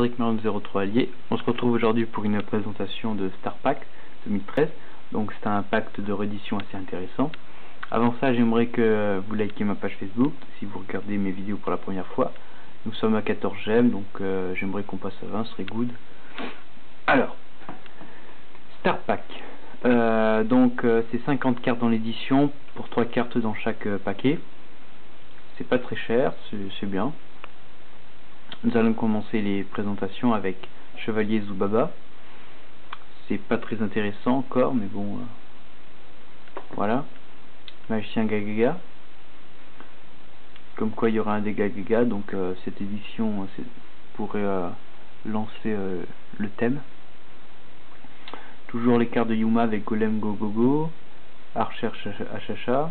Cédric Marion 03 Allier. On se retrouve aujourd'hui pour une présentation de Star Pack 2013. Donc c'est un pacte de réédition assez intéressant. Avant ça, j'aimerais que vous likez ma page Facebook si vous regardez mes vidéos pour la première fois. Nous sommes à 14 j'aime, donc j'aimerais qu'on passe à 20, ce serait good. Alors, Star Pack. C'est 50 cartes dans l'édition pour 3 cartes dans chaque paquet. C'est pas très cher, c'est bien. Nous allons commencer les présentations avec Chevalier Zubaba. C'est pas très intéressant encore, mais bon, voilà. Magicien Gagaga. Comme quoi il y aura un des Gagaga, donc cette édition pourrait lancer le thème. Toujours les cartes de Yuma avec Golem Gogogo, Archer Achacha,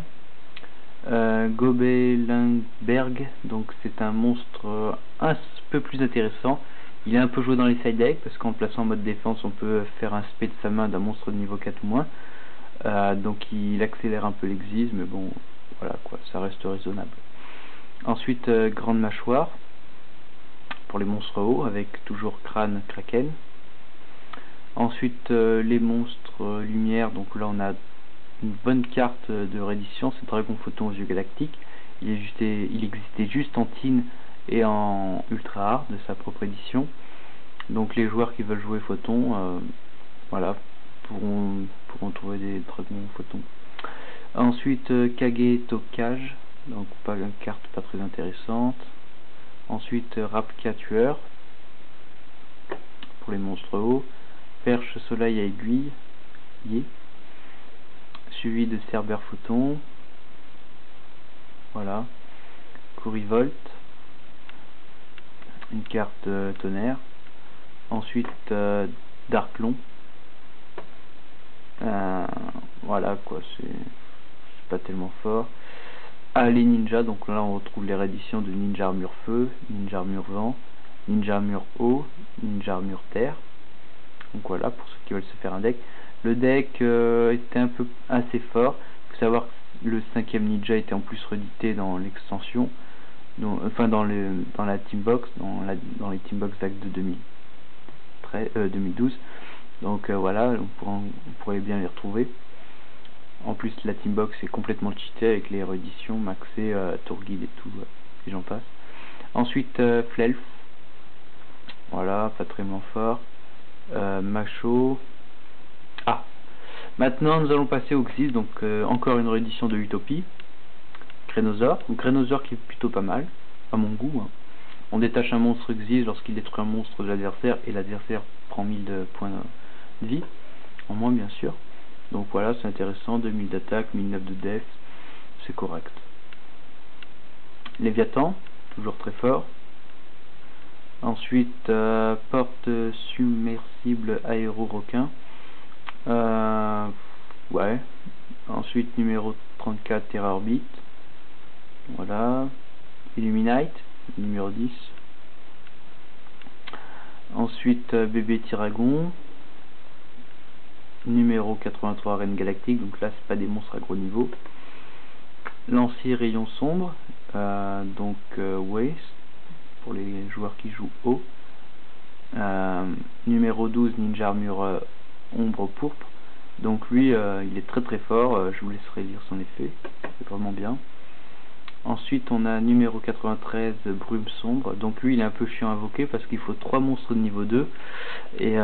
Gobelingberg, donc c'est un monstre un peu plus intéressant. Il est un peu joué dans les side decks parce qu'en plaçant en mode défense on peut faire un spé de sa main d'un monstre de niveau 4 ou moins. Donc il accélère un peu l'exis, mais bon voilà quoi, ça reste raisonnable. Ensuite Grande Mâchoire pour les monstres hauts avec toujours Crâne Kraken. Ensuite les monstres lumière, donc là on a une bonne carte de réédition, c'est Dragon Photon aux yeux galactiques. Il existait juste en tin et en ultra rare de sa propre édition. Donc les joueurs qui veulent jouer Photon, voilà, pourront trouver des Dragons Photon. Ensuite Kage Tokage, donc pas une carte pas très intéressante. Ensuite Rapka Tueur pour les monstres hauts. Perche Soleil à aiguille, suivi de Cerber Photon, voilà. Courivolt, une carte tonnerre. Ensuite Darklon, voilà quoi, c'est pas tellement fort. Les ninjas, donc là on retrouve les rééditions de Ninja Armure Feu, Ninja Armure Vent, Ninja Armure Eau, Ninja Armure Terre. Donc voilà, pour ceux qui veulent se faire un deck. Le deck était assez fort. Il faut savoir que le 5ème ninja était en plus réédité dans l'extension, enfin dans la Teambox, dans les Teambox d'acte de 2012. Donc voilà, on pourrait bien les retrouver. En plus la Teambox est complètement cheatée avec les rééditions maxées, Tour Guide et tout, et j'en passe. Ensuite Flelf, voilà, pas très fort. Macho. Maintenant nous allons passer au Xyz, donc encore une réédition de Utopie. Crénosaure, donc Crénosaure qui est plutôt pas mal, à mon goût. On détache un monstre Xyz lorsqu'il détruit un monstre de l'adversaire et l'adversaire prend 1000 points de vie, en moins bien sûr. Donc voilà, c'est intéressant, 2000 d'attaque, 1009 de def, c'est correct. Léviathan, toujours très fort. Ensuite, porte submersible aéro-requin. Ouais. Ensuite, numéro 34, Terra Orbite. Voilà. Illuminate, numéro 10. Ensuite, bébé Tyragon. Numéro 83, Reine Galactique. Donc là, c'est pas des monstres à gros niveau. Lancier Rayon Sombre. Waste, pour les joueurs qui jouent haut. Numéro 12, Ninja Armure Ombre Pourpre. Donc lui il est très très fort, je vous laisserai lire son effet, c'est vraiment bien. Ensuite on a numéro 93, Brume Sombre. Donc lui il est un peu chiant à invoquer parce qu'il faut 3 monstres de niveau 2 et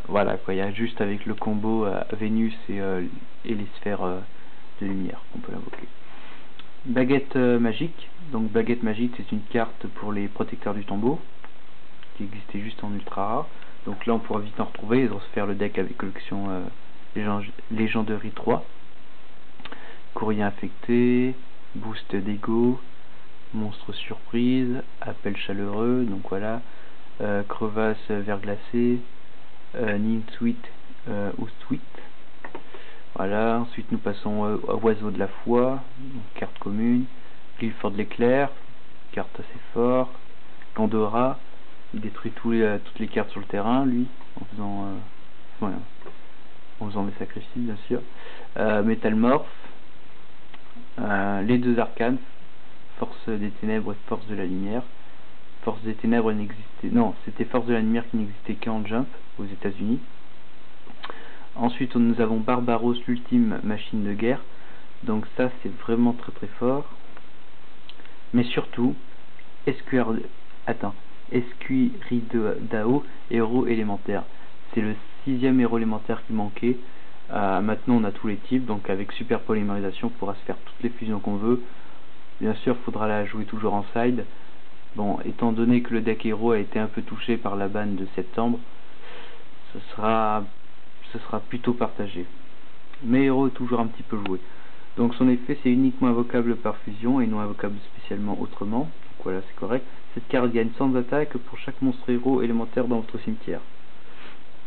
voilà quoi, il y a juste avec le combo Vénus et les sphères de lumière qu'on peut l'invoquer. Baguette magique, donc baguette magique c'est une carte pour les protecteurs du tombeau qui existait juste en ultra rare. Donc là on pourra vite en retrouver et se faire le deck avec collection Legendary 3. Courrier infecté, boost d'ego, monstre surprise, appel chaleureux, donc voilà, crevasse verglacée, Ninsweet ou Sweet. Voilà, ensuite nous passons à Oiseau de la foi, donc carte commune. Clifford de l'éclair, carte assez fort. Pandora, il détruit toutes les cartes sur le terrain, lui, en faisant des sacrifices, bien sûr. Métalmorphe, les deux arcanes, force des ténèbres et force de la lumière. Force des Ténèbres n'existait... Non, c'était Force de la Lumière qui n'existait qu'en Jump, aux États-Unis. Ensuite, nous avons Barbaros, l'ultime machine de guerre. Donc ça, c'est vraiment très très fort. Mais surtout, Escurie d'Ao, héros élémentaire. C'est le 6e héros élémentaire qui manquait. Maintenant, on a tous les types, donc avec super polymérisation, on pourra se faire toutes les fusions qu'on veut. Bien sûr, il faudra la jouer toujours en side. Bon, étant donné que le deck héros a été un peu touché par la ban de septembre, ce sera plutôt partagé. Mais héros est toujours un petit peu joué. Donc son effet, c'est uniquement invocable par fusion et non invocable spécialement autrement. Donc voilà, c'est correct. Cette carte gagne 100 attaques pour chaque monstre héros élémentaire dans votre cimetière.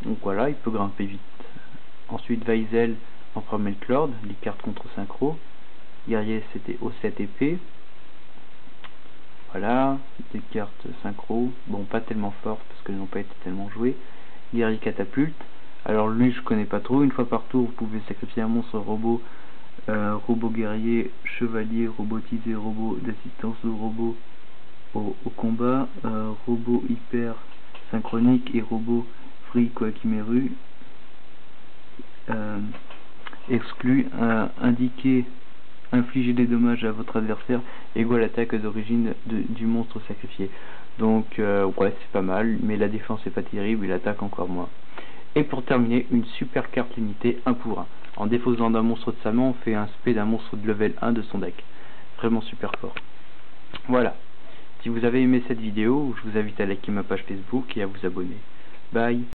Donc voilà, il peut grimper vite. Ensuite, Weizel, Empereur Melklord, les cartes contre synchro. Guerrier, c'était O7 épée. Voilà, des cartes synchro. Bon, pas tellement fortes parce qu'elles n'ont pas été tellement jouées. Guerrier catapulte. Alors lui, je connais pas trop. Une fois par tour, vous pouvez sacrifier un monstre robot. Robot guerrier, chevalier, robotisé, robot d'assistance au robot au combat, robot hyper synchronique et robot free Koakimeru. Exclu, indiquer, infliger des dommages à votre adversaire égaux à l'attaque d'origine du monstre sacrifié. Donc ouais, c'est pas mal, mais la défense est pas terrible et l'attaque encore moins. Et pour terminer, une super carte limitée 1 pour 1. En défausant d'un monstre de sa main, on fait un spé d'un monstre de level 1 de son deck. Vraiment super fort. Voilà. Si vous avez aimé cette vidéo, je vous invite à liker ma page Facebook et à vous abonner. Bye.